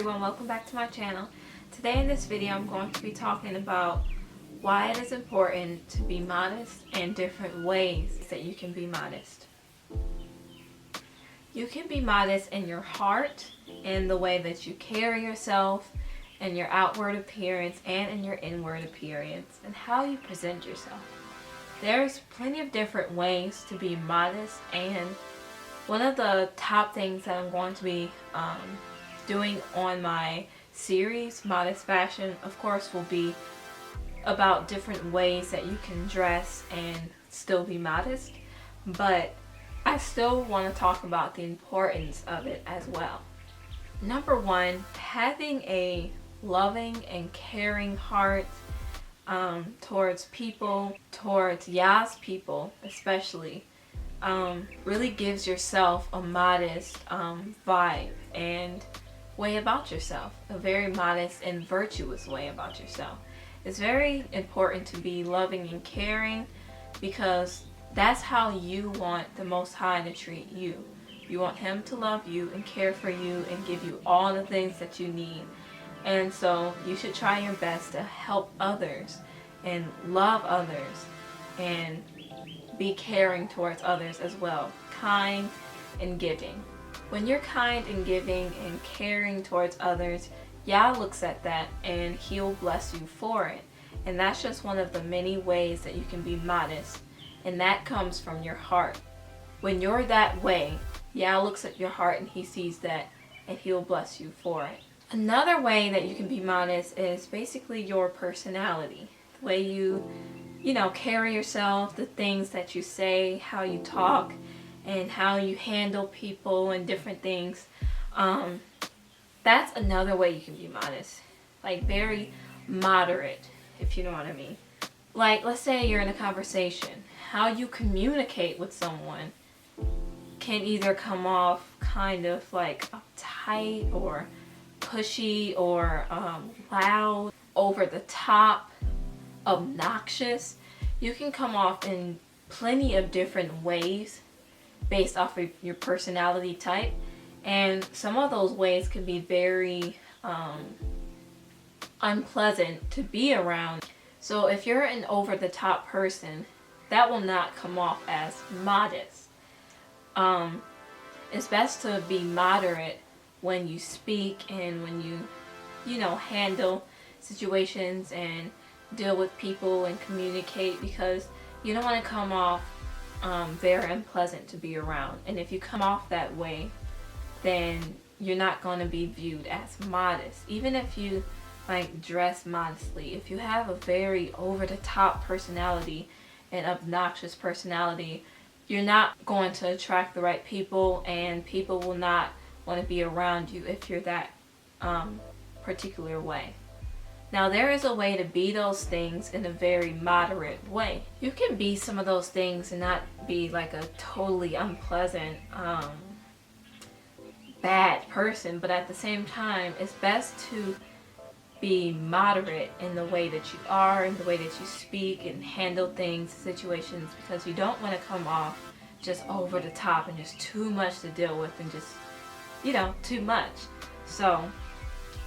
everyone, welcome back to my channel. Today in this video I'm going to be talking about why it is important to be modest and different ways that you can be modest. You can be modest in your heart, in the way that you carry yourself, in your outward appearance, and in your inward appearance, and how you present yourself. There's plenty of different ways to be modest, and one of the top things that I'm going to be doing on my series, Modest Fashún, of course, will be about different ways that you can dress and still be modest, but I still want to talk about the importance of it as well. Number one, having a loving and caring heart towards people, towards Yah's people especially, really gives yourself a modest vibe and way about yourself, a very modest and virtuous way about yourself. It's very important to be loving and caring because that's how you want the Most High to treat you. You want Him to love you and care for you and give you all the things that you need. And so you should try your best to help others and love others and be caring towards others as well. Kind and giving. When you're kind and giving and caring towards others, Yah looks at that and He'll bless you for it. And that's just one of the many ways that you can be modest. And that comes from your heart. When you're that way, Yah looks at your heart and He sees that and He'll bless you for it. Another way that you can be modest is basically your personality. The way you carry yourself, the things that you say, how you talk, and how you handle people and different things. That's another way you can be modest. Like very moderate, if you know what I mean. Like, let's say you're in a conversation. How you communicate with someone can either come off kind of like uptight or pushy or loud, over the top, obnoxious. You can come off in plenty of different ways based off of your personality type, and some of those ways can be very unpleasant to be around. So if you're an over-the-top person, that will not come off as modest. It's best to be moderate when you speak and when you handle situations and deal with people and communicate, because you don't want to come off very unpleasant to be around. And if you come off that way, then you're not going to be viewed as modest. Even if you dress modestly, if you have a very over-the-top personality and obnoxious personality, you're not going to attract the right people, and people will not want to be around you if you're that particular way. Now, there is a way to be those things in a very moderate way. You can be some of those things and not be like a totally unpleasant, bad person, but at the same time, it's best to be moderate in the way that you are, in the way that you speak and handle things, situations, because you don't want to come off just over the top and just too much to deal with and just, too much. So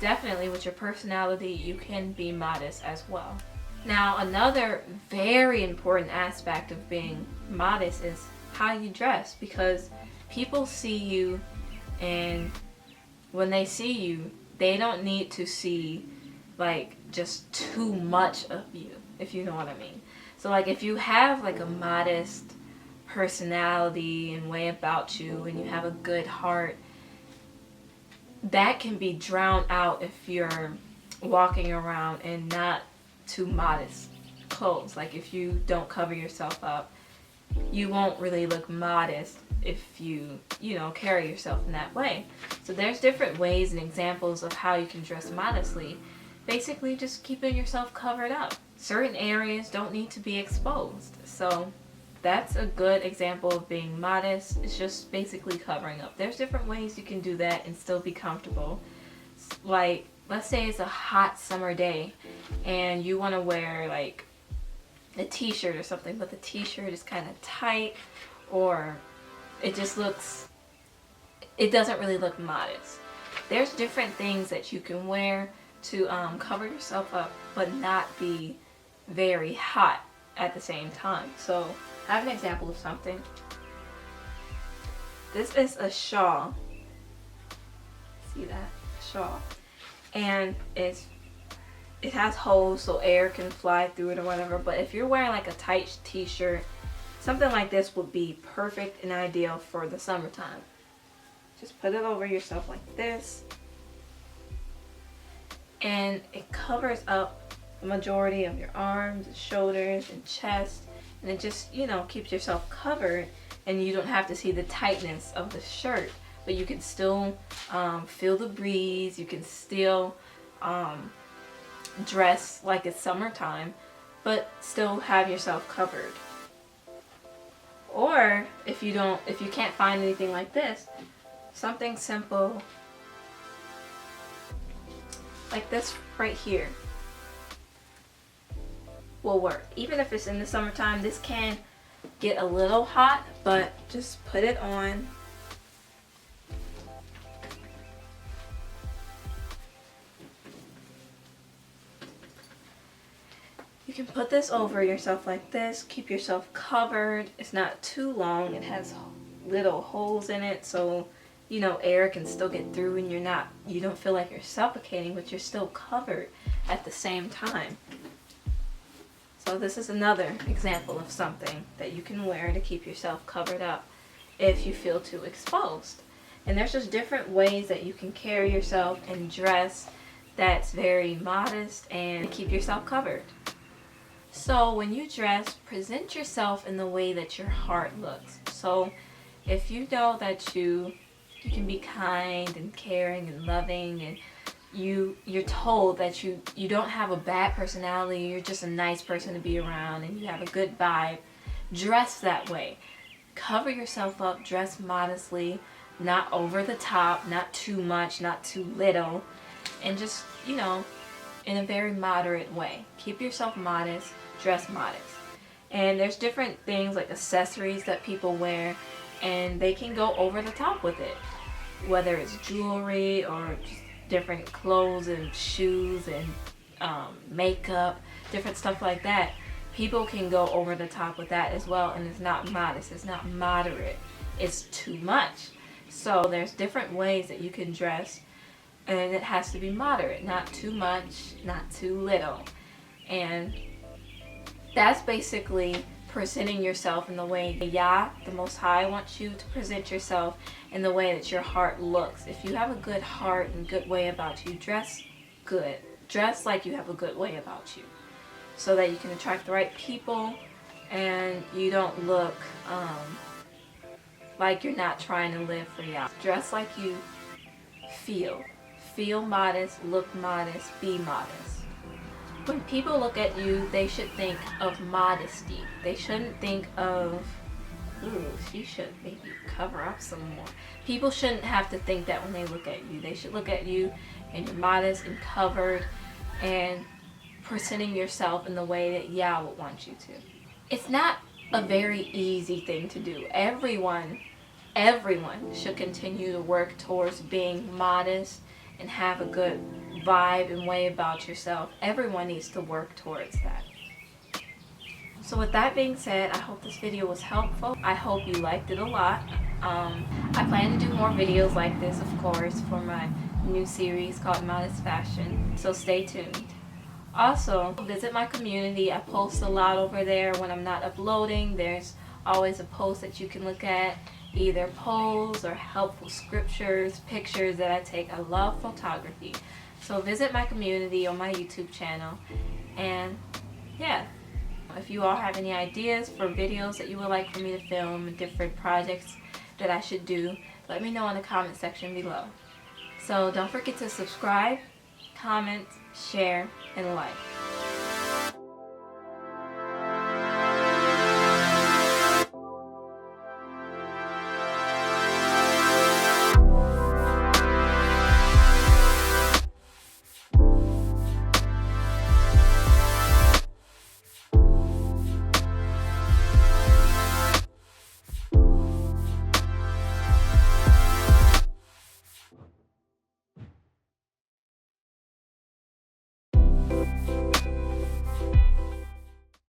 definitely with your personality, you can be modest as well. Now, another very important aspect of being modest is how you dress, because people see you, and when they see you, they don't need to see just too much of you, if you know what I mean. So if you have a modest personality and way about you, and you have a good heart, that can be drowned out if you're walking around in not too modest clothes. If you don't cover yourself up, you won't really look modest if you carry yourself in that way. So there's different ways and examples of how you can dress modestly. Basically just keeping yourself covered up. Certain areas don't need to be exposed. So that's a good example of being modest. It's just basically covering up. There's different ways you can do that and still be comfortable. Let's say it's a hot summer day and you want to wear a t-shirt or something, but the t-shirt is kind of tight, or it doesn't really look modest. there's different things that you can wear to cover yourself up but not be very hot at the same time. So I have an example of something. This is a shawl. See that? Shawl. And it has holes so air can fly through it or whatever, but if you're wearing like a tight t-shirt, something like this would be perfect and ideal for the summertime. Just put it over yourself like this, and it covers up the majority of your arms and shoulders and chest, and it just, you know, keeps yourself covered, and you don't have to see the tightness of the shirt, but you can still feel the breeze. You can still dress like it's summertime, but still have yourself covered. Or if you can't find anything like this, something simple like this right here will work. Even if it's in the summertime, this can get a little hot, but just put it on. You can put this over yourself like this, keep yourself covered. It's not too long. It has little holes in it, so you know air can still get through, and you don't feel like you're suffocating, but you're still covered at the same time. So this is another example of something that you can wear to keep yourself covered up if you feel too exposed. And there's just different ways that you can carry yourself and dress that's very modest and keep yourself covered. So when you dress, present yourself in the way that your heart looks. So if you know that you can be kind and caring and loving, and you're told that you don't have a bad personality, you're just a nice person to be around, and you have a good vibe, dress that way. Cover yourself up, dress modestly, not over the top, not too much, not too little, and just, you know, in a very moderate way. Keep yourself modest, dress modest. And there's different things like accessories that people wear, and they can go over the top with it. Whether it's jewelry or just different clothes and shoes and makeup, different stuff like that. People can go over the top with that as well, and it's not modest, it's not moderate, it's too much. So there's different ways that you can dress, and it has to be moderate, not too much, not too little. And that's basically presenting yourself in the way Yah, the Most High, wants you to present yourself in the way that your heart looks. If you have a good heart and good way about you, dress good. Dress like you have a good way about you, so that you can attract the right people and you don't look like you're not trying to live for Yah. Dress like you feel. Feel modest, look modest, be modest. When people look at you, they should think of modesty. They shouldn't think of, ooh, she should maybe cover up some more. People shouldn't have to think that when they look at you. They should look at you and you're modest and covered and presenting yourself in the way that Yah would want you to. It's not a very easy thing to do. Everyone should continue to work towards being modest and have a good vibe and way about yourself. Everyone needs to work towards that. So with that being said, I hope this video was helpful. I hope you liked it a lot. I plan to do more videos like this, of course, for my new series called Modest Fashún. So stay tuned. Also, visit my community. I post a lot over there when I'm not uploading. There's always a post that you can look at, either polls or helpful scriptures, pictures that I take. I love photography. So visit my community on my YouTube channel. And yeah, if you all have any ideas for videos that you would like for me to film and different projects that I should do, let me know in the comment section below. So don't forget to subscribe, comment, share, and like.